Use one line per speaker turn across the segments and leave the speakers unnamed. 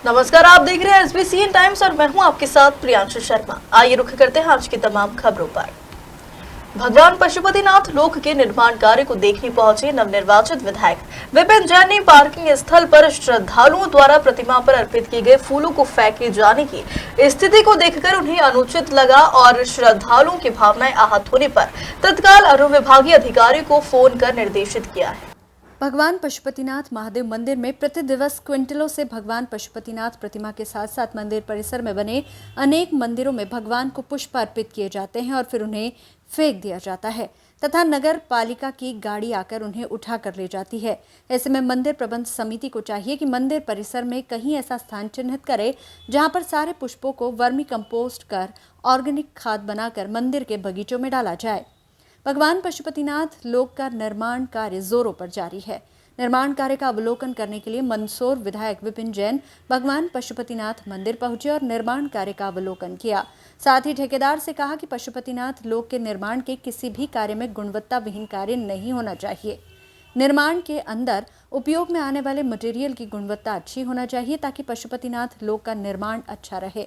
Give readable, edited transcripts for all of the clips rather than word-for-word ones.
नमस्कार, आप देख रहे हैं SBCN टाइम्स और मैं हूं आपके साथ प्रियांशु शर्मा। आइए रुख करते हैं आज की तमाम खबरों पर। भगवान पशुपतिनाथ लोक के निर्माण कार्य को देखने पहुंचे नवनिर्वाचित विधायक विपिन जैन ने पार्किंग स्थल पर श्रद्धालुओं द्वारा प्रतिमा पर अर्पित किए गए फूलों को फेंके जाने की स्थिति को देखकर उन्हें अनुचित लगा और श्रद्धालुओं की भावनाएं आहत होने पर तत्काल अनुविभागीय अधिकारी को फोन कर निर्देशित किया है।
भगवान पशुपतिनाथ महादेव मंदिर में प्रति दिवस क्विंटलों से भगवान पशुपतिनाथ प्रतिमा के साथ साथ मंदिर परिसर में बने अनेक मंदिरों में भगवान को पुष्प अर्पित किए जाते हैं और फिर उन्हें फेंक दिया जाता है तथा नगर पालिका की गाड़ी आकर उन्हें उठा कर ले जाती है। ऐसे में मंदिर प्रबंध समिति को चाहिए कि मंदिर परिसर में कहीं ऐसा स्थान चिन्हित करे जहां पर सारे पुष्पों को वर्मी कंपोस्ट कर ऑर्गेनिक खाद बनाकर मंदिर के बगीचों में डाला जाए। भगवान पशुपतिनाथ लोक का निर्माण कार्य जोरों पर जारी है। निर्माण कार्य का अवलोकन करने के लिए मंदसौर विधायक विपिन जैन भगवान पशुपतिनाथ मंदिर पहुंचे और निर्माण कार्य का अवलोकन किया। साथ ही ठेकेदार से कहा कि पशुपतिनाथ लोक के निर्माण के किसी भी कार्य में गुणवत्ता विहीन कार्य नहीं होना चाहिए। निर्माण के अंदर उपयोग में आने वाले मटेरियल की गुणवत्ता अच्छी होना चाहिए ताकि पशुपतिनाथ लोक का निर्माण अच्छा रहे।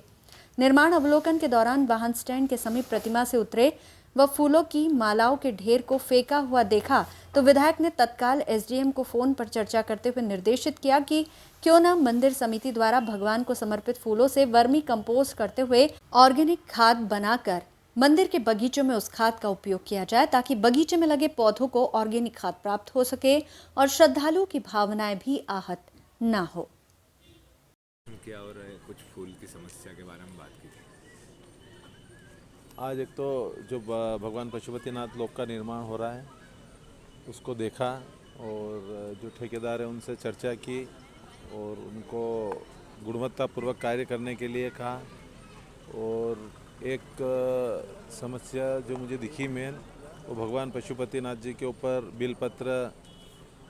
निर्माण अवलोकन के दौरान वाहन स्टैंड के समीप प्रतिमा से उतरे व फूलों की मालाओं के ढेर को फेंका हुआ देखा तो विधायक ने तत्काल SDM को फोन पर चर्चा करते हुए निर्देशित किया कि क्यों न मंदिर समिति द्वारा भगवान को समर्पित फूलों से वर्मी कंपोस्ट करते हुए ऑर्गेनिक खाद बनाकर मंदिर के बगीचों में उस खाद का उपयोग किया जाए ताकि बगीचे में लगे पौधों को ऑर्गेनिक खाद प्राप्त हो सके और श्रद्धालुओं की भावनाएं भी आहत न हो।
क्या और कुछ फूल की समस्या के बारे में बात की थी।
आज एक तो जो भगवान पशुपतिनाथ लोक का निर्माण हो रहा है उसको देखा और जो ठेकेदार है उनसे चर्चा की और उनको गुणवत्तापूर्वक कार्य करने के लिए कहा। और एक समस्या जो मुझे दिखी मेन वो भगवान पशुपतिनाथ जी के ऊपर बिलपत्र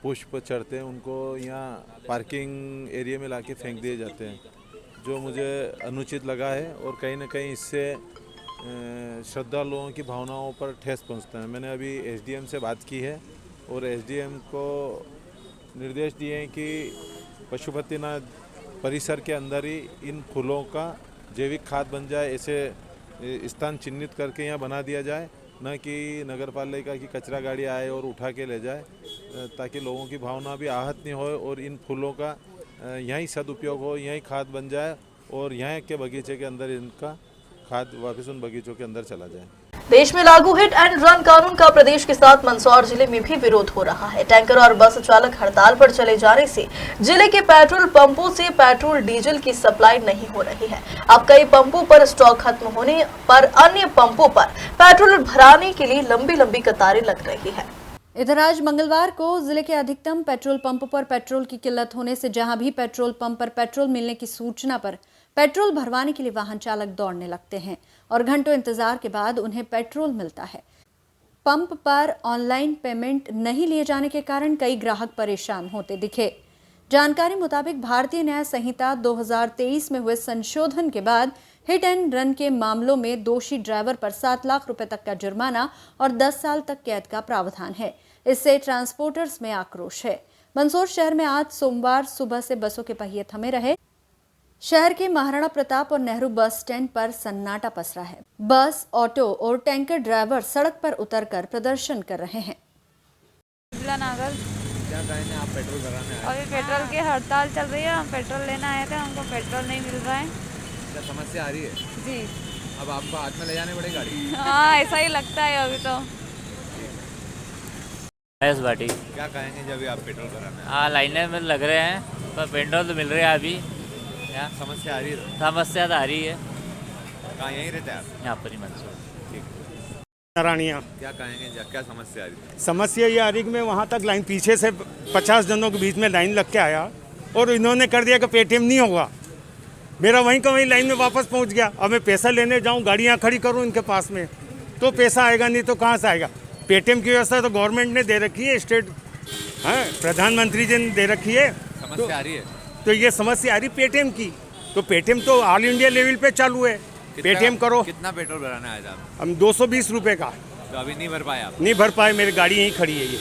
पुष्प चढ़ते हैं, उनको यहाँ पार्किंग एरिया में लाके फेंक दिए जाते हैं, जो मुझे अनुचित लगा है और कहीं ना कहीं इससे श्रद्धालुओं की भावनाओं पर ठेस पहुंचता है। मैंने अभी SDM से बात की है और SDM को निर्देश दिए हैं कि पशुपतिनाथ परिसर के अंदर ही इन फूलों का जैविक खाद बन जाए, ऐसे स्थान चिन्हित करके यहाँ बना दिया जाए, न कि नगर पालिका की कचरा गाड़ी आए और उठा के ले जाए, ताकि लोगों की भावना भी आहत नहीं हो और इन फूलों का यहीं सदुपयोग हो, यहीं खाद बन जाए और यहाँ के बगीचे के अंदर इनका खाद वापस उन बगीचों के अंदर चला जाए।
देश में लागू हिट एंड रन कानून का प्रदेश के साथ मंदसौर जिले में भी विरोध हो रहा है। टैंकर और बस चालक हड़ताल पर चले जाने से जिले के पेट्रोल पंपों से पेट्रोल डीजल की सप्लाई नहीं हो रही है। अब कई पंपों पर स्टॉक खत्म होने पर अन्य पंपों पर पेट्रोल भराने के लिए लंबी लंबी कतारें लग रही है।
इधर आज मंगलवार को जिले के अधिकतम पेट्रोल पंप पर पेट्रोल की किल्लत होने से जहां भी पेट्रोल पंप पर पेट्रोल मिलने की सूचना पर पेट्रोल भरवाने के लिए वाहन चालक दौड़ने लगते हैं और घंटों इंतजार के बाद उन्हें पेट्रोल मिलता है। पंप पर ऑनलाइन पेमेंट नहीं लिए जाने के कारण कई ग्राहक परेशान होते दिखे। जानकारी मुताबिक भारतीय न्याय संहिता 2023 में हुए संशोधन के बाद हिट एंड रन के मामलों में दोषी ड्राइवर पर 7 लाख रुपए तक का जुर्माना और 10 साल तक कैद का प्रावधान है। इससे ट्रांसपोर्टर्स में आक्रोश है। मंदसौर शहर में आज सोमवार सुबह से बसों के पहिए थमे रहे। शहर के महाराणा प्रताप और नेहरू बस स्टैंड पर सन्नाटा पसरा है। बस, ऑटो और टैंकर ड्राइवर सड़क पर उतरकर प्रदर्शन कर रहे हैं।
क्या कहेंगे आप पेट्रोल भराने आए?
अभी पेट्रोल की हड़ताल चल रही है, हम पेट्रोल लेना आए थे, हमको पेट्रोल नहीं मिल रहा है।
क्या समस्या आ रही है?
जी
अब आपको हाथ में ले जाने पड़ेगी गाड़ी?
हाँ, ऐसा ही लगता है अभी तो।
बाटी
क्या कहेंगे जब आप पेट्रोल भराने आए?
हाँ, लाइनें में लग रहे हैं पर पेट्रोल तो मिल रहा है अभी। क्या
समस्या आ रही है?
समस्या तो आ रही है।
कहाँ यहीं रहते हैं आप?
यहाँ पर ही मंदसौर।
नारायणिया।
क्या कहेंगे क्या समस्या आ रही है?
समस्या ये आ रही कि मैं वहाँ तक लाइन पीछे से 50 जनों के बीच में लाइन लग के आया और इन्होंने कर दिया कि पेटीएम नहीं होगा। मेरा वहीं का वहीं लाइन में वापस पहुँच गया। अब मैं पैसा लेने जाऊँ, गाड़ियाँ खड़ी करूँ इनके पास में तो पैसा आएगा, नहीं तो कहाँ से आएगा। पेटीएम की व्यवस्था तो गवर्नमेंट ने दे रखी है, स्टेट प्रधानमंत्री जी ने दे रखी है।
समस्या आ रही है
तो ये समस्या आ रही पेटीएम की। तो पेटीएम तो ऑल इंडिया लेवल पे चालू है, पेटीएम करो।
कितना पेट्रोल भराने आए थे आप?
हम 220 रुपये का।
तो अभी नहीं भर पाए आप?
नहीं भर पाए, मेरी गाड़ी यहीं खड़ी है ये।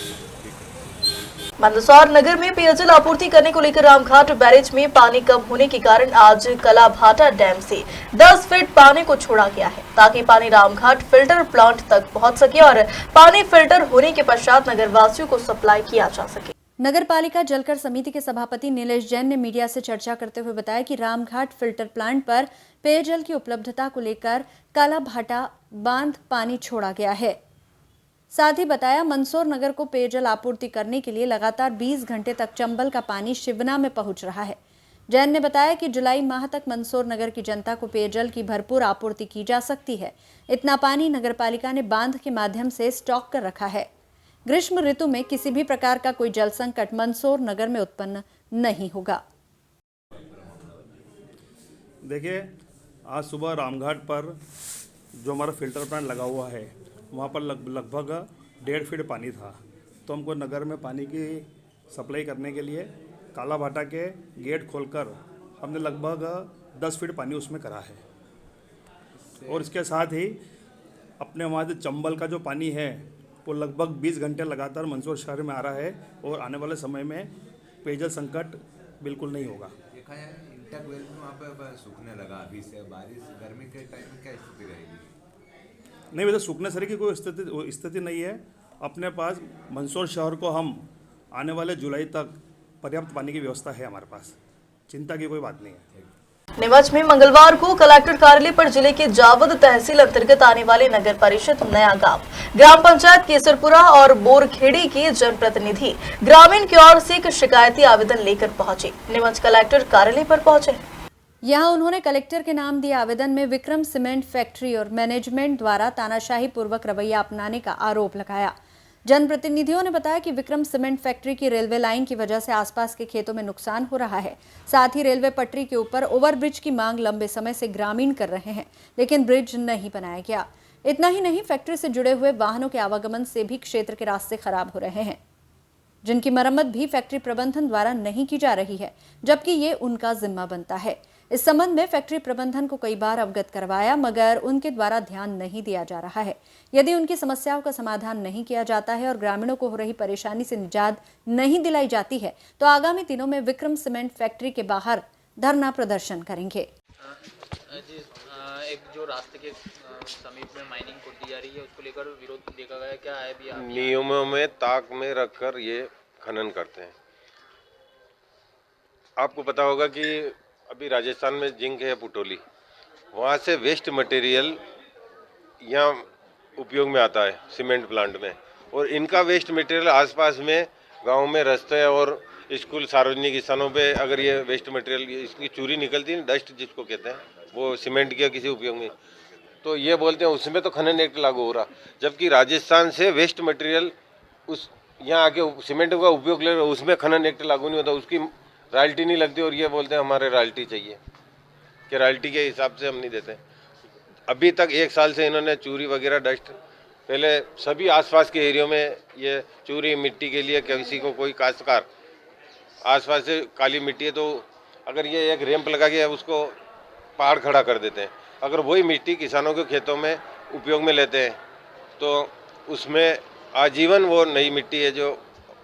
मंदसौर नगर में पेयजल आपूर्ति करने को लेकर रामघाट बैरेज में पानी कम होने के कारण आज कलाभाटा डैम से 10 फीट पानी को छोड़ा गया है ताकि पानी रामघाट फिल्टर प्लांट तक पहुंच सके और पानी फिल्टर होने के पश्चात नगरवासियों को सप्लाई किया जा सके।
नगर पालिका जलकर समिति के सभापति नीलेश जैन ने मीडिया से चर्चा करते हुए बताया कि रामघाट फिल्टर प्लांट पर पेयजल की उपलब्धता को लेकर कालाभाटा बांध पानी छोड़ा गया है। साथ ही बताया मंदसौर नगर को पेयजल आपूर्ति करने के लिए लगातार 20 घंटे तक चंबल का पानी शिवना में पहुंच रहा है। जैन ने बताया कि जुलाई माह तक मंदसौर नगर की जनता को पेयजल की भरपूर आपूर्ति की जा सकती है। इतना पानी नगरपालिका ने बांध के माध्यम से स्टॉक कर रखा है। ग्रीष्म ऋतु में किसी भी प्रकार का कोई जल संकट मंदसौर नगर में उत्पन्न नहीं होगा।
देखिए, आज सुबह रामघाट पर जो हमारा फिल्टर प्लांट लगा हुआ है वहाँ पर लगभग 1.5 फीट पानी था। तो हमको नगर में पानी की सप्लाई करने के लिए कालाभाटा के गेट खोलकर हमने लगभग 10 फीट पानी उसमें करा है। और इसके साथ ही अपने वहाँ से चंबल का जो पानी है वो लगभग 20 घंटे लगातार मंदसौर शहर में आ रहा है और आने वाले समय में पेयजल संकट बिल्कुल नहीं होगा।
देखा जाए इंटक वेल में वहाँ पे सूखने लगा अभी से, बारिश गर्मी के टाइम में क्या स्थिति रहेगी?
नहीं, वैसे सूखने सर की कोई स्थिति नहीं है। अपने पास मंदसौर शहर को हम आने वाले जुलाई तक पर्याप्त पानी की व्यवस्था है हमारे पास, चिंता की कोई बात नहीं है।
नीमच में मंगलवार को कलेक्टर कार्यालय पर जिले के जावद तहसील अंतर्गत आने वाले नगर परिषद नया गांव, ग्राम पंचायत केसरपुरा और बोरखेड़ी के जनप्रतिनिधि ग्रामीण की ओर से एक शिकायती आवेदन लेकर पहुंचे। नीमच कलेक्टर कार्यालय पर पहुंचे।
यहां उन्होंने कलेक्टर के नाम दिए आवेदन में विक्रम सीमेंट फैक्ट्री और मैनेजमेंट द्वारा तानाशाही पूर्वक रवैया अपनाने का आरोप लगाया। जनप्रतिनिधियों ने बताया कि विक्रम सीमेंट फैक्ट्री की रेलवे लाइन की वजह से आसपास के खेतों में नुकसान हो रहा है। साथ ही रेलवे पटरी के ऊपर ओवरब्रिज की मांग लंबे समय से ग्रामीण कर रहे हैं, लेकिन ब्रिज नहीं बनाया गया। इतना ही नहीं, फैक्ट्री से जुड़े हुए वाहनों के आवागमन से भी क्षेत्र के रास्ते खराब हो रहे हैं, जिनकी मरम्मत भी फैक्ट्री प्रबंधन द्वारा नहीं की जा रही है, जबकि ये उनका जिम्मा बनता है। इस संबंध में फैक्ट्री प्रबंधन को कई बार अवगत करवाया, मगर उनके द्वारा ध्यान नहीं दिया जा रहा है। यदि उनकी समस्याओं का समाधान नहीं किया जाता है और ग्रामीणों को हो रही परेशानी से निजात नहीं दिलाई जाती है, तो आगामी दिनों में विक्रम सीमेंट फैक्ट्री के बाहर धरना प्रदर्शन करेंगे।
एक जो रास्ते के समीप में माइनिंग खोदी जा रही है, उसको लेकर विरोध देखा गया, क्या है भी
नियमों में ताक में रखकर ये खनन करते हैं। आपको पता होगा कि अभी राजस्थान में जिंक है पुटोली, वहाँ से वेस्ट मटेरियल यहाँ उपयोग में आता है सीमेंट प्लांट में, और इनका वेस्ट मटेरियल आसपास में गांव में रास्ते और स्कूल सार्वजनिक स्थानों पे अगर ये वेस्ट मटेरियल इसकी चूरी निकलती है, डस्ट जिसको कहते हैं, वो सीमेंट के किसी उपयोग में, तो ये बोलते हैं उसमें तो खनन एक्ट लागू हो रहा, जबकि राजस्थान से वेस्ट मटेरियल उस यहाँ आके सीमेंट का उपयोग ले रहे, उसमें खनन एक्ट लागू नहीं होता, उसकी रॉयल्टी नहीं लगती, और ये बोलते हैं हमारे रॉयल्टी चाहिए, कि रॉयल्टी के हिसाब से हम नहीं देते। अभी तक 1 साल से इन्होंने चूरी वगैरह डस्ट, पहले सभी आसपास के एरियो में ये चूरी मिट्टी के लिए किसी को कोई काश्तकार आसपास से काली मिट्टी है तो अगर ये एक रैंप लगा के उसको पहाड़ खड़ा कर देते हैं, अगर वही मिट्टी किसानों के खेतों में उपयोग में लेते हैं तो उसमें आजीवन वो नई मिट्टी है जो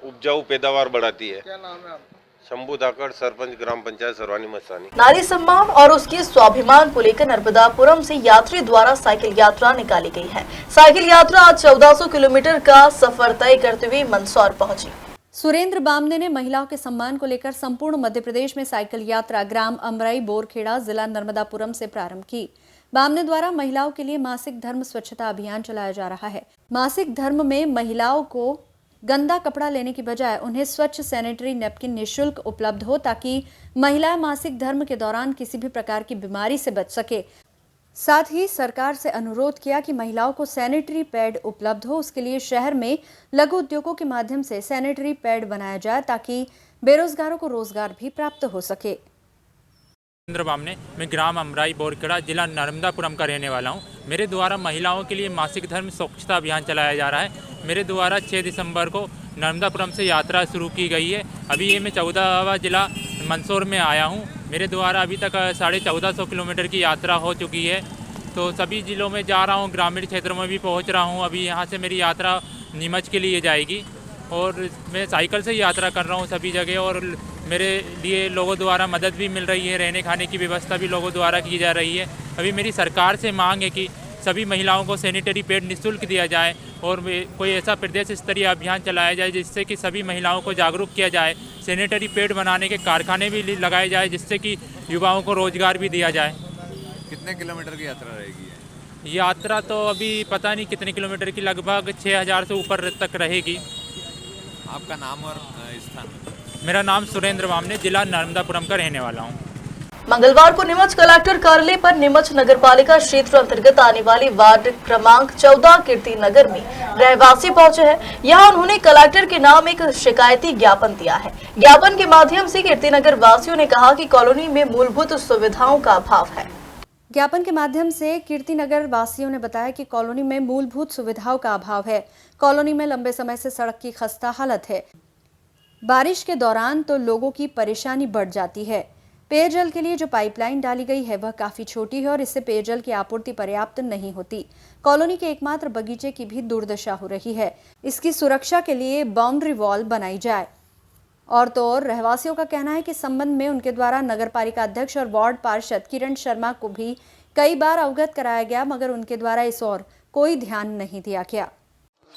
उपजाऊ पैदावार बढ़ाती है।
क्या नाम है आप?
शंभू धाकड़, सरपंच ग्राम पंचायत सरवानी मस्तानी।
नारी सम्मान और उसके स्वाभिमान को लेकर नर्मदापुरम से यात्री द्वारा साइकिल यात्रा निकाली गई है। साइकिल यात्रा आज 1400 किलोमीटर का सफर तय करते हुए मंदसौर पहुंची। सुरेंद्र बामने ने महिलाओं के सम्मान को लेकर संपूर्ण मध्य प्रदेश में साइकिल यात्रा ग्राम अमराई बोरखेड़ा जिला नर्मदापुरम से प्रारंभ की। बामने द्वारा महिलाओं के लिए मासिक धर्म स्वच्छता अभियान चलाया जा रहा है। मासिक धर्म में महिलाओं को गंदा कपड़ा लेने की बजाय उन्हें स्वच्छ सैनिटरी नैपकिन निःशुल्क उपलब्ध हो, ताकि महिलाएं मासिक धर्म के दौरान किसी भी प्रकार की बीमारी से बच सके। साथ ही सरकार से अनुरोध किया कि महिलाओं को सैनिटरी पैड उपलब्ध हो, उसके लिए शहर में लघु उद्योगों के माध्यम से सैनिटरी पैड बनाया जाए ताकि बेरोजगारों को रोजगार भी प्राप्त हो सके।
सुरेंद्र बामने, मैं ग्राम अमराई बोरखेड़ा जिला नर्मदापुरम का रहने वाला हूं। मेरे द्वारा महिलाओं के लिए मासिक धर्म स्वच्छता अभियान चलाया जा रहा है। मेरे द्वारा 6 दिसंबर को नर्मदापुरम से यात्रा शुरू की गई है। अभी ये मैं 14वां जिला मंदसौर में आया हूं। मेरे द्वारा अभी तक 1450 किलोमीटर की यात्रा हो चुकी है, तो सभी जिलों में जा रहा हूं, ग्रामीण क्षेत्रों में भी पहुंच रहा हूं। अभी यहां से मेरी यात्रा नीमच के लिए जाएगी। और मैं साइकिल से यात्रा कर रहा हूँ सभी जगह, और मेरे लिए लोगों द्वारा मदद भी मिल रही है, रहने खाने की व्यवस्था भी लोगों द्वारा की जा रही है। अभी मेरी सरकार से मांग है कि सभी महिलाओं को सैनिटरी पैड निःशुल्क दिया जाए और कोई ऐसा प्रदेश स्तरीय अभियान चलाया जाए जिससे कि सभी महिलाओं को जागरूक किया जाए। सैनिटरी पैड बनाने के कारखाने भी लगाए जाए जिससे कि युवाओं को रोजगार भी दिया जाए।
कितने किलोमीटर की यात्रा रहेगी?
यात्रा तो अभी पता नहीं कितने किलोमीटर की, लगभग 6000 से ऊपर तक रहेगी।
आपका नाम और स्थान?
मेरा नाम सुरेंद्र बामने, जिला नर्मदापुरम का रहने वाला हूँ।
मंगलवार को नीमच कलेक्टर कार्यालय पर नीमच नगरपालिका क्षेत्र अंतर्गत आने वाली वार्ड क्रमांक 14 कीर्ति नगर में रहवासी पहुंचे हैं। यहां उन्होंने कलेक्टर के नाम एक शिकायती ज्ञापन दिया है। ज्ञापन के माध्यम से कीर्ति नगर वासियों ने कहा कि कॉलोनी में मूलभूत सुविधाओं का अभाव है।
ज्ञापन के माध्यम से कीर्ति नगर वासियों ने बताया कि कॉलोनी में मूलभूत सुविधाओं का अभाव है। कॉलोनी में लंबे समय से सड़क की खस्ता हालत है। बारिश के दौरान तो लोगों की परेशानी बढ़ जाती है। पेयजल के लिए जो पाइपलाइन डाली गई है वह काफी छोटी है और इससे पेयजल की आपूर्ति पर्याप्त नहीं होती। कॉलोनी के एकमात्र बगीचे की भी दुर्दशा हो रही है। इसकी सुरक्षा के लिए बाउंड्री वॉल बनाई जाए। और तो और रहवासियों का कहना है कि संबंध में उनके द्वारा नगरपालिका अध्यक्ष और वार्ड पार्षद किरण शर्मा को भी कई बार अवगत कराया गया, मगर उनके द्वारा इस ओर कोई ध्यान नहीं दिया गया।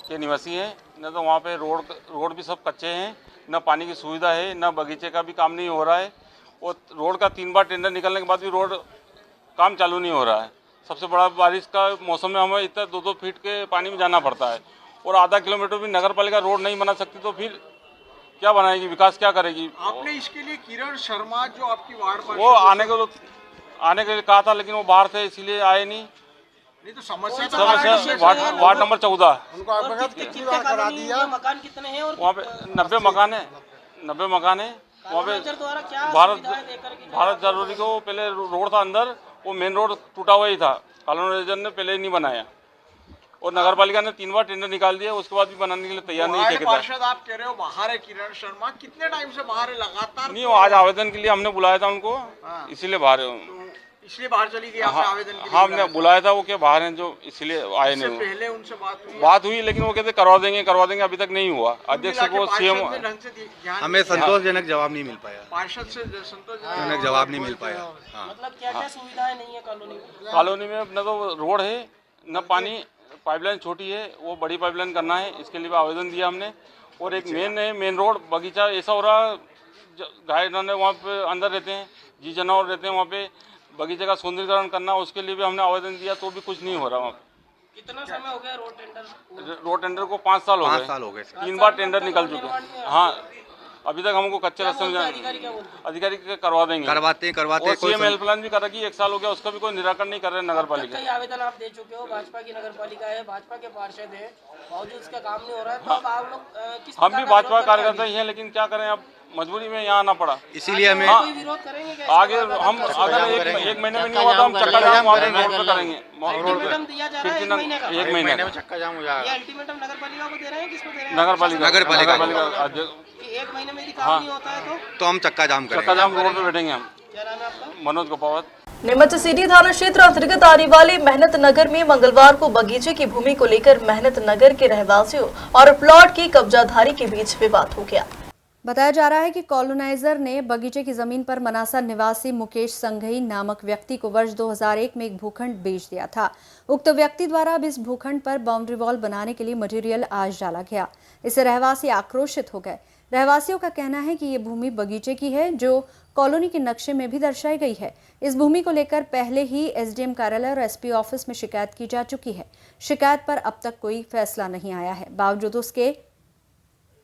के निवासी हैं, न तो वहाँ पे रोड भी सब कच्चे हैं, न पानी की सुविधा है, न बगीचे का भी काम नहीं हो रहा है। और रोड का 3 बार टेंडर निकलने के बाद भी रोड काम चालू नहीं हो रहा है। सबसे बड़ा बारिश का मौसम में हमें इतना 2-2 फीट के पानी में जाना पड़ता है और आधा किलोमीटर भी नगरपालिका रोड नहीं बना सकती तो फिर क्या बनाएगी, विकास क्या करेगी?
आपने इसके लिए किरण शर्मा जो आपकी वार्ड पार्षद
वो आने के लिए कहा था, लेकिन वो बाहर थे इसीलिए आए नहीं।
तो समस्या
वार्ड नंबर 14
उनको करा दिया।
मकान कितने हैं? और
वहाँ पे 90 मकान है, 90 मकान है वहाँ पे। भारत जरूरी को पहले रोड था अंदर, वो मेन रोड टूटा हुआ ही था, कॉलोनाइजर ने पहले ही नहीं बनाया और नगरपालिका ने 3 बार टेंडर निकाल दिया, उसके बाद भी बनाने के लिए तैयार नहीं थे।
पार्षद आप कह रहे हो बाहर है किरण शर्मा, कितने टाइम से बाहर है? लगातार
नहीं, वो आज आवेदन के लिए हमने बुलाया था उनको, इसीलिए बाहर है।
इसलिए बाहर चली गई आपने आवेदन के लिए?
हाँ, हमने बुलाया था, वो क्या बाहर हैं जो इसलिए आए नहीं।
पहले उनसे
बात हुई लेकिन वो कहते करवा देंगे, अभी तक नहीं हुआ। अध्यक्ष को सीएम
हमें संतोषजनक जवाब नहीं मिल पाया।
पार्षद से संतोषजनक
जवाब नहीं मिल पाया।
मतलब क्या सुविधाएं नहीं है
कॉलोनी में? न तो रोड है, न पानी, पाइपलाइन छोटी है, वो बड़ी पाइपलाइन करना है, इसके लिए आवेदन दिया हमने। और एक मेन रोड बगीचा ऐसा हो रहा, गाय वहाँ पे अंदर रहते हैं, जी जानवर रहते हैं वहाँ पे, बगीचे का सौंदर्यीकरण करना, उसके लिए भी हमने आवेदन दिया तो भी कुछ नहीं हो रहा वहाँ पे।
कितना समय हो गया रोड टेंडर?
रोड टेंडर को 5 साल हो गए। 3 बार टेंडर निकल चुके। हाँ, अभी तक हमको कच्चे रास्ते में अधिकारी करवा देंगे, करवाते सीएम हेल्पलाइन भी कर रखी, 1 साल हो गया, उसका भी कोई निराकरण नहीं कर रहे नगरपालिका।
कई आवेदन आप दे चुके हो, भाजपा की नगरपालिका है, भाजपा के पार्षद है, बावजूद इसका काम नहीं हो रहा है, तो अब आप लोग
हम भी भाजपा कार्यकर्ता ही हैं, लेकिन क्या करें, अब मजबूरी में यहाँ आना पड़ा,
इसीलिए हमें
विरोध करेंगे।
आगे हम अगर एक महीने में नहीं हुआ तो हम चक्का जाम रोड पे करेंगे। एक महीने में
चक्का जाम हो जाएगा।
अल्टीमेटम नगरपालिका को दे रहे हैं, किसको दे रहे हैं?
नगरपालिका
1 महीने में यदि काम नहीं होता है
तो हम चक्का जाम
रोड पे बैठेंगे हम।
क्या नाम है आपका?
मनोज गोपावत।
नीमच सिटी थाना क्षेत्र अंतर्गत आने वाले मेहनत नगर में मंगलवार को बगीचे की भूमि को लेकर मेहनत नगर के रहवासियों और प्लॉट की कब्जाधारी के बीच विवाद हो गया।
बताया जा रहा है कि कॉलोनाइजर ने बगीचे की जमीन पर मनासा निवासी मुकेश संघई नामक व्यक्ति को वर्ष 2001 में एक भूखंड बेच दिया था। उक्त व्यक्ति द्वारा अब इस भूखंड पर बाउंड्री वॉल बनाने के लिए मटेरियल आज डाला गया। इससे रहवासी आक्रोशित हो गए। रहवासियों का कहना है कि ये भूमि बगीचे की है, जो कॉलोनी के नक्शे में भी दर्शाई गई है। इस भूमि को लेकर पहले ही एसडीएम कार्यालय और एसपी ऑफिस में शिकायत की जा चुकी है। शिकायत पर अब तक कोई फैसला नहीं आया है। बावजूद उसके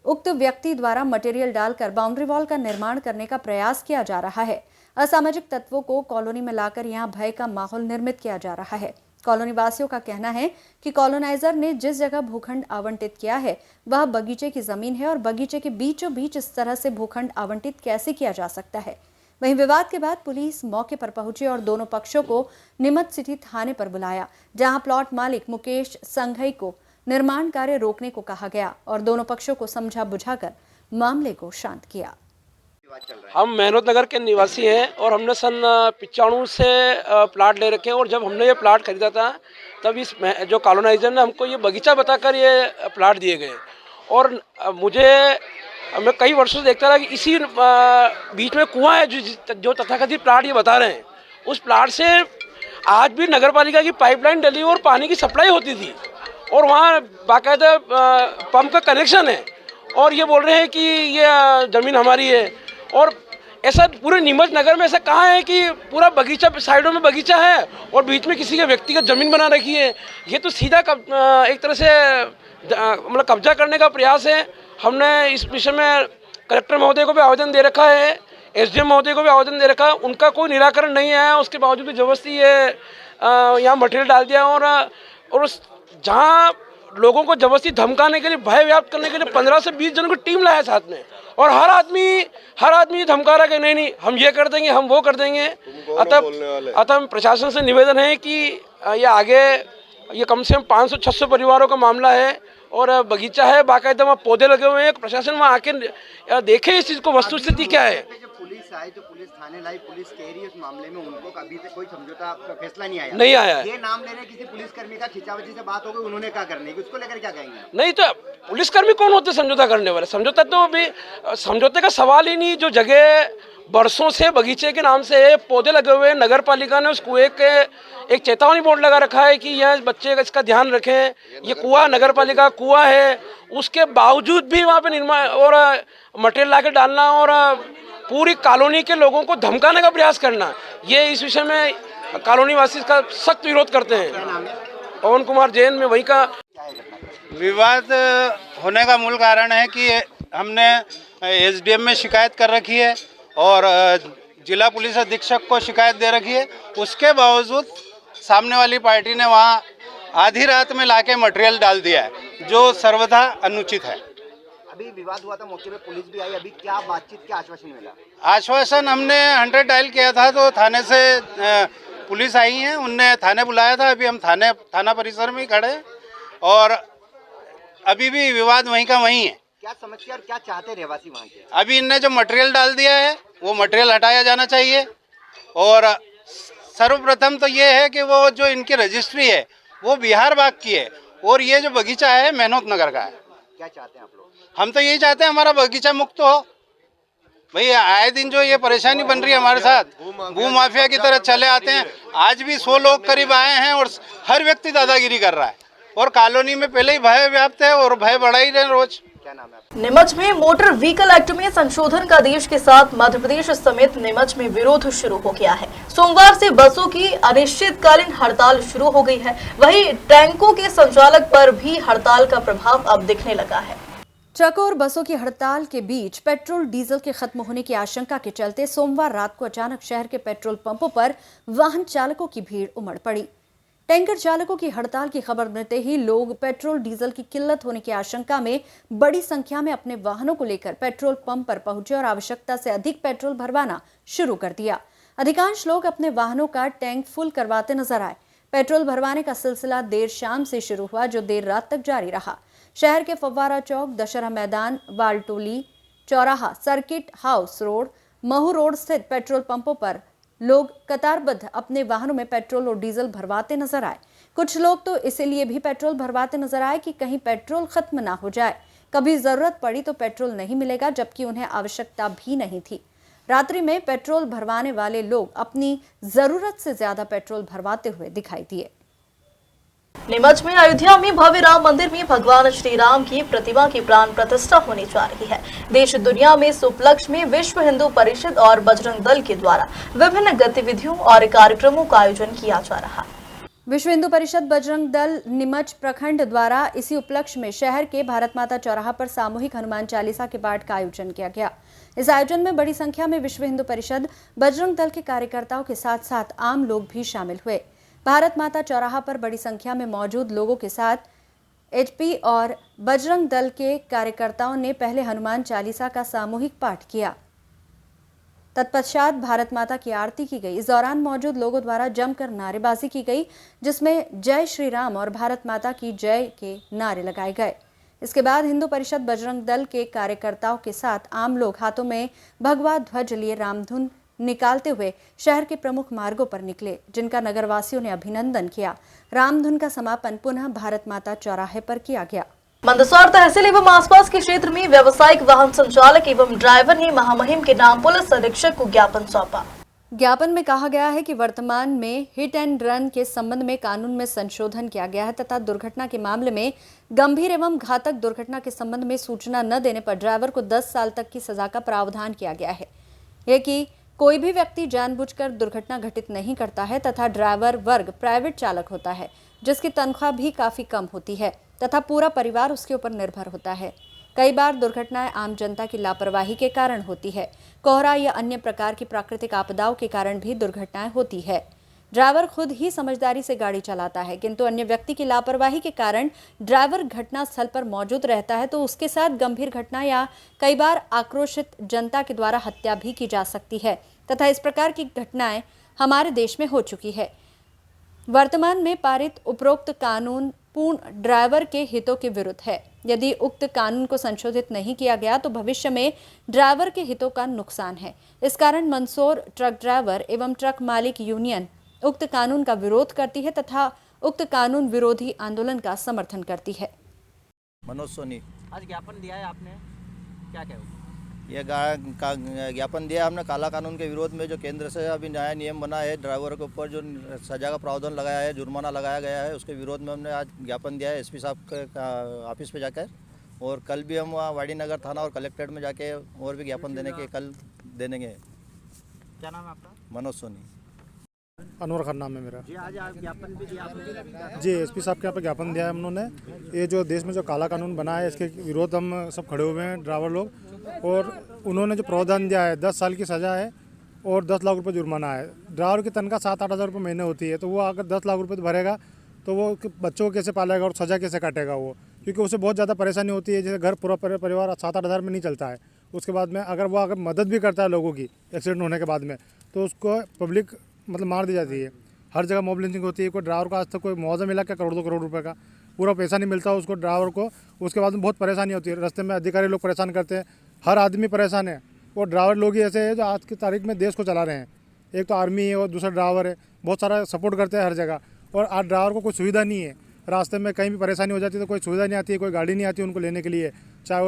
उक्त व्यक्ति द्वारा मटेरियल डालकर बाउंड्री वॉल का निर्माण करने का प्रयास किया जा रहा है। असामाजिक तत्वों को कॉलोनी में लाकर यहां भय का माहौल निर्मित किया जा रहा है। कॉलोनी वासियों का कहना है कि कॉलोनाइजर ने जिस जगह भूखंड आवंटित किया है वह बगीचे की जमीन है और बगीचे के बीचों बीच इस तरह से भूखंड आवंटित कैसे किया जा सकता है। वहीं विवाद के बाद पुलिस मौके पर पहुंची और दोनों पक्षों को नीमच सिटी थाने पर बुलाया, जहां प्लॉट मालिक मुकेश संघई को निर्माण कार्य रोकने को कहा गया और दोनों पक्षों को समझा बुझाकर मामले को शांत किया।
हम मेहनत नगर के निवासी हैं और हमने सन 95 से प्लाट ले रखे हैं और जब हमने ये प्लाट खरीदा था तब इस जो कॉलोनाइजर ने हमको ये बगीचा बताकर ये प्लाट दिए गए और मैं कई वर्षों से देखता रहा कि इसी बीच में कुआं है जो तथाकथित प्लाट ये बता रहे हैं, उस प्लाट से आज भी नगर पालिका की पाइपलाइन डली और पानी की सप्लाई होती थी और वहाँ बाकायदा पंप का कनेक्शन है और ये बोल रहे हैं कि ये ज़मीन हमारी है। और ऐसा पूरे नीमच नगर में ऐसा कहाँ है कि पूरा बगीचा, साइडों में बगीचा है और बीच में किसी के व्यक्तिगत ज़मीन बना रखी है। ये तो सीधा एक तरह से मतलब कब्जा करने का प्रयास है। हमने इस विषय में कलेक्टर महोदय को भी आवेदन दे रखा है, एसडीएम महोदय को भी आवेदन दे रखा है, उनका कोई निराकरण नहीं आया। उसके बावजूद भी जबरदस्ती ये यहाँ मटेरियल डाल दिया और जहाँ लोगों को जबरदस्ती धमकाने के लिए, भय व्याप्त करने के लिए 15 से 20 जनों की टीम लाया साथ में और हर आदमी धमका रहा कि नहीं हम ये कर देंगे, हम वो कर देंगे। अतः प्रशासन से निवेदन है कि ये आगे, ये कम से कम 500-600 परिवारों का मामला है और बगीचा है, बाकायदा वहाँ पौधे लगे हुए हैं। प्रशासन वहाँ आके देखे इस चीज़ को, वस्तुस्थिति क्या है।
पुलिस आई तो पुलिस थाने लाई, पुलिस कह रही है उस मामले में उनको अभी तक कोई समझौता फैसला नहीं आया है। ये नाम ले रहे किसी पुलिसकर्मी का खिंचावजी से बात हो गई, उन्होंने क्या करने की, उसको लेकर क्या कहेंगे?
नहीं तो पुलिसकर्मी कौन होते समझौता करने वाले? समझौता तो अभी समझौते का सवाल ही नहीं। जो जगह बरसों से बगीचे के नाम से पौधे लगे हुए हैं, नगर पालिका ने उस कुएं के एक चेतावनी बोर्ड लगा रखा है कि यह बच्चे इसका ध्यान रखें। ये कुआं नगर पालिका कुआं है, उसके बावजूद भी वहाँ पे निर्माण और मटेरियल ला के डालना और पूरी कॉलोनी के लोगों को धमकाने का प्रयास करना, ये इस विषय में कॉलोनी वासी इसका सख्त विरोध करते हैं। पवन कुमार जैन में वही का
विवाद होने का मूल कारण है कि हमने एसडीएम में शिकायत कर रखी है और जिला पुलिस अधीक्षक को शिकायत दे रखी है। उसके बावजूद सामने वाली पार्टी ने वहाँ आधी रात में लाके मटेरियल डाल दिया है, जो सर्वथा अनुचित है।
अभी विवाद हुआ था, मौके पे पुलिस भी आई, अभी क्या बातचीत, क्या आश्वासन मिला?
आश्वासन हमने 100 डायल किया था तो थाने से पुलिस आई है, उनने थाने बुलाया था। अभी हम थाना परिसर में ही खड़े हैं और अभी भी विवाद वहीं का वहीं है।
क्या समस्या और क्या चाहते रहवासी वहाँ के?
अभी इनने जो मटेरियल डाल दिया है वो मटेरियल हटाया जाना चाहिए और सर्वप्रथम तो ये है कि वो जो इनकी रजिस्ट्री है वो बिहार बाग की है और ये जो बगीचा है मेहनत नगर का है।
क्या चाहते हैं आप लोग?
हम तो यही चाहते हैं हमारा बगीचा मुक्त हो। भाई आए दिन जो ये परेशानी बन रही है हमारे साथ, भू माफिया की तरह चले आते हैं। आज भी 100 लोग करीब आए हैं और हर व्यक्ति दादागिरी कर रहा है और कॉलोनी में पहले ही भय व्याप्त है और भय बढ़ा ही रहे रोज।
क्या नाम है?
नीमच में मोटर व्हीकल एक्ट में संशोधन का आदेश के साथ मध्य प्रदेश समेत नीमच में विरोध शुरू हो गया है। सोमवार से बसों की अनिश्चितकालीन हड़ताल शुरू हो गई है। वहीं टैंकों के संचालक पर भी हड़ताल का प्रभाव अब दिखने लगा है।
ट्रकों और बसों की हड़ताल के बीच पेट्रोल डीजल के खत्म होने की आशंका के चलते सोमवार रात को अचानक शहर के पेट्रोल पंपों पर वाहन चालकों की भीड़ उमड़ पड़ी। टैंकर चालकों की हड़ताल की खबर मिलते ही लोग पेट्रोल डीजल की किल्लत होने की आशंका में बड़ी संख्या में अपने वाहनों को लेकर पेट्रोल पंप पर पहुंचे और आवश्यकता से अधिक पेट्रोल भरवाना शुरू कर दिया। अधिकांश लोग अपने वाहनों का टैंक फुल करवाते नजर आए। पेट्रोल भरवाने का सिलसिला देर शाम से शुरू हुआ, जो देर रात तक जारी रहा। शहर के फव्वारा चौक, दशहरा मैदान, वालटोली चौराहा, circuit house road, Mhow road स्थित पेट्रोल पंपों पर लोग कतारबद्ध अपने वाहनों में पेट्रोल और डीजल भरवाते नजर आए। कुछ लोग तो इसीलिए भी पेट्रोल भरवाते नजर आए कि कहीं पेट्रोल खत्म ना हो जाए, कभी जरूरत पड़ी तो पेट्रोल नहीं मिलेगा, जबकि उन्हें आवश्यकता भी नहीं थी। रात्रि में पेट्रोल भरवाने वाले लोग अपनी जरूरत से ज्यादा पेट्रोल भरवाते हुए दिखाई दिए।
नीमच में अयोध्या में भव्य राम मंदिर में भगवान श्री राम की प्रतिमा की प्राण प्रतिष्ठा होने जा रही है। देश दुनिया में इस उपलक्ष्य में विश्व हिंदू परिषद और बजरंग दल के द्वारा विभिन्न गतिविधियों और कार्यक्रमों का आयोजन किया जा रहा है।
विश्व हिंदू परिषद बजरंग दल नीमच प्रखंड द्वारा इसी उपलक्ष्य में शहर के भारत माता चौराहा पर सामूहिक हनुमान चालीसा के पाठ का आयोजन किया गया। इस आयोजन में बड़ी संख्या में विश्व हिंदू परिषद बजरंग दल के कार्यकर्ताओं के साथ साथ आम लोग भी शामिल हुए। भारत माता चौराहा पर बड़ी संख्या में मौजूद लोगों के साथ एचपी और बजरंग दल के कार्यकर्ताओं ने पहले हनुमान चालीसा का सामूहिक पाठ किया। तत्पश्चात भारत माता की आरती की गई। इस दौरान मौजूद लोगों द्वारा जमकर नारेबाजी की गई, जिसमें जय श्री राम और भारत माता की जय के नारे लगाए गए। इसके बाद हिंदू परिषद बजरंग दल के कार्यकर्ताओं के साथ आम लोग हाथों में भगवा ध्वज लिए रामधुन निकालते हुए शहर के प्रमुख मार्गों पर निकले, जिनका नगरवासियों ने अभिनंदन किया। रामधुन का समापन पुनः भारत माता चौराहे पर किया गया।
मंदसौर तहसील एवं आसपास के क्षेत्र में व्यावसायिक वाहन संचालक एवं ड्राइवर ने महामहिम के नाम पुलिस अधीक्षक को ज्ञापन सौंपा।
ज्ञापन में कहा गया है कि वर्तमान में हिट एंड रन के संबंध में कानून में संशोधन किया गया है तथा दुर्घटना के मामले में गंभीर एवं घातक दुर्घटना के संबंध में सूचना न देने पर ड्राइवर को 10 साल तक की सजा का प्रावधान किया गया है। यह कि कोई भी व्यक्ति जानबूझकर दुर्घटना घटित नहीं करता है तथा ड्राइवर वर्ग प्राइवेट चालक होता है जिसकी तनख्वाह भी काफी कम होती है तथा पूरा परिवार उसके ऊपर निर्भर होता है। कई बार दुर्घटनाएं आम जनता की लापरवाही के कारण होती है। कोहरा या अन्य प्रकार की प्राकृतिक आपदाओं के कारण भी दुर्घटनाएं होती है। ड्राइवर खुद ही समझदारी से गाड़ी चलाता है किंतु अन्य व्यक्ति की लापरवाही के कारण ड्राइवर घटना स्थल पर मौजूद रहता है तो उसके साथ गंभीर घटना या कई बार आक्रोशित जनता के द्वारा हत्या भी की जा सकती है तथा इस प्रकार की घटनाएं हमारे देश में हो चुकी है। वर्तमान में पारित उपरोक्त कानून पूर्ण ड्राइवर के हितों के विरुद्ध है। यदि उक्त कानून को संशोधित नहीं किया गया तो भविष्य में ड्राइवर के हितों का नुकसान है। इस कारण मंदसौर ट्रक ड्राइवर एवं ट्रक मालिक यूनियन उक्त कानून का विरोध करती है तथा उक्त कानून विरोधी आंदोलन का समर्थन करती है।
मनोज सोनी,
आज ज्ञापन दिया है आपने, क्या कहोगे?
ये ज्ञापन दिया हमने काला कानून के विरोध में जो केंद्र से अभी नया नियम बना है ड्राइवरों के ऊपर जो सजा का प्रावधान लगाया है, जुर्माना लगाया गया है, उसके विरोध में हमने आज ज्ञापन दिया है एसपी साहब के ऑफिस पे जाकर। और कल भी हम वहाँ वाड़ी नगर थाना और कलेक्ट्रेट में जाके और भी ज्ञापन देने के कल देंगे।
क्या नाम है आपका?
मनोज सोनी।
अनवर खान नाम है मेरा।
जी, आज आप ज्ञापन भी दिया आपने?
जी, एसपी साहब के यहाँ पे ज्ञापन दिया है हम लोगों ने। ये जो देश में जो काला कानून बना है इसके विरोध हम सब खड़े हुए हैं ड्राइवर लोग। और उन्होंने जो प्रावधान दिया है 10 साल की सज़ा है और 10 लाख रुपए जुर्माना है। ड्राइवर की तनख्वाह 7-8 हज़ार रुपये महीने होती है तो वो अगर 10 लाख रुपये भरेगा तो वो बच्चों को कैसे पालेगा और सज़ा कैसे काटेगा वो, क्योंकि उसे बहुत ज़्यादा परेशानी होती है। जैसे घर पूरा परिवार 7-8 हज़ार में नहीं चलता है। उसके बाद में अगर मदद भी करता है लोगों की एक्सीडेंट होने के बाद में तो उसको पब्लिक मतलब मार दी जाती है। हर जगह मॉब लिंचिंग होती है। कोई ड्राइवर को आज तक कोई मुआवजा मिला क्या? करोड़ 2 करोड़ रुपए का पूरा पैसा नहीं मिलता उसको ड्राइवर को। उसके बाद में बहुत परेशानी होती है। रास्ते में अधिकारी लोग परेशान करते हैं, हर आदमी परेशान है। और ड्राइवर लोग ही ऐसे हैं जो आज की तारीख में देश को चला रहे हैं। एक तो आर्मी है और दूसरा ड्राइवर है, बहुत सारा सपोर्ट करते हैं हर जगह। और आज ड्राइवर को कोई सुविधा नहीं है। रास्ते में कहीं भी परेशानी हो जाती है तो कोई सुविधा नहीं आती है, कोई गाड़ी नहीं आती उनको लेने के लिए। चाहे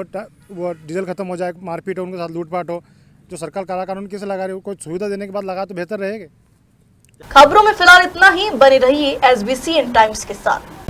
वो डीजल खत्म हो जाए, मारपीट हो, उनके साथ लूटपाट हो। जो सरकार काला कानून कैसे लगा रही है, कोई सुविधा देने के बाद लगा तो बेहतर रहेगा।
खबरों में फिलहाल इतना ही। बने रहिए SBCN टाइम्स के साथ।